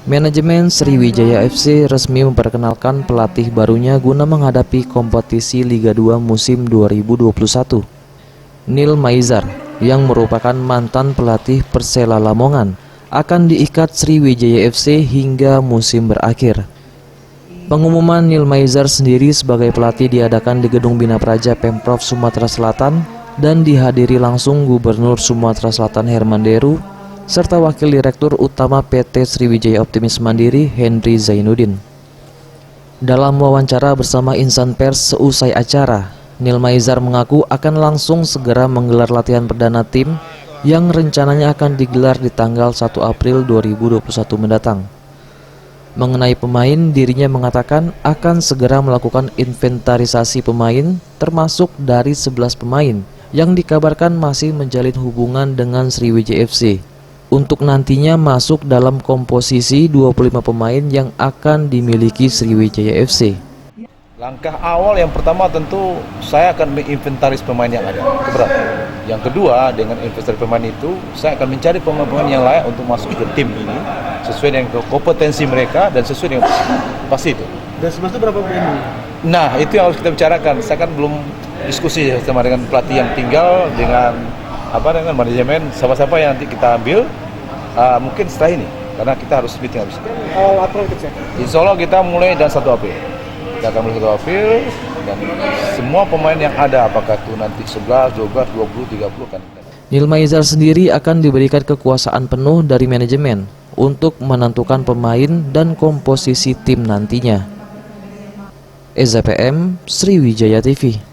Manajemen Sriwijaya FC resmi memperkenalkan pelatih barunya guna menghadapi kompetisi Liga 2 musim 2021. Neil Maizar, yang merupakan mantan pelatih Persela Lamongan, akan diikat Sriwijaya FC hingga musim berakhir. Pengumuman Neil Maizar sendiri sebagai pelatih diadakan di Gedung Bina Praja Pemprov Sumatera Selatan dan dihadiri langsung Gubernur Sumatera Selatan Herman Deru serta Wakil Direktur Utama PT Sriwijaya Optimis Mandiri Henry Zainuddin. Dalam wawancara bersama insan pers seusai acara, Neil Maizar mengaku akan langsung segera menggelar latihan perdana tim yang rencananya akan digelar di tanggal 1 April 2021 mendatang. Mengenai pemain, dirinya mengatakan akan segera melakukan inventarisasi pemain termasuk dari 11 pemain yang dikabarkan masih menjalin hubungan dengan Sriwijaya FC untuk nantinya masuk dalam komposisi 25 pemain yang akan dimiliki Sriwijaya FC. Langkah awal yang pertama tentu saya akan menginventaris pemain yang ada. Yang kedua, dengan inventaris pemain itu saya akan mencari pemain-pemain yang layak untuk masuk ke tim ini sesuai dengan kompetensi mereka dan sesuai dengan pasti itu. Dan semasa berapa pemain? Nah, itu yang harus kita bicarakan. Saya kan belum diskusi sama dengan pelatih yang tinggal dengan manajemen siapa-siapa yang nanti kita ambil mungkin setelah ini karena kita harus meeting habis. April kita cek. Insya Allah kita mulai dan 1 April. Kita akan mulai 1 April dan semua pemain yang ada apakah itu nanti 11, 12, 20, 30 kan. Neil Maizar sendiri akan diberikan kekuasaan penuh dari manajemen untuk menentukan pemain dan komposisi tim nantinya. EZPM Sriwijaya TV.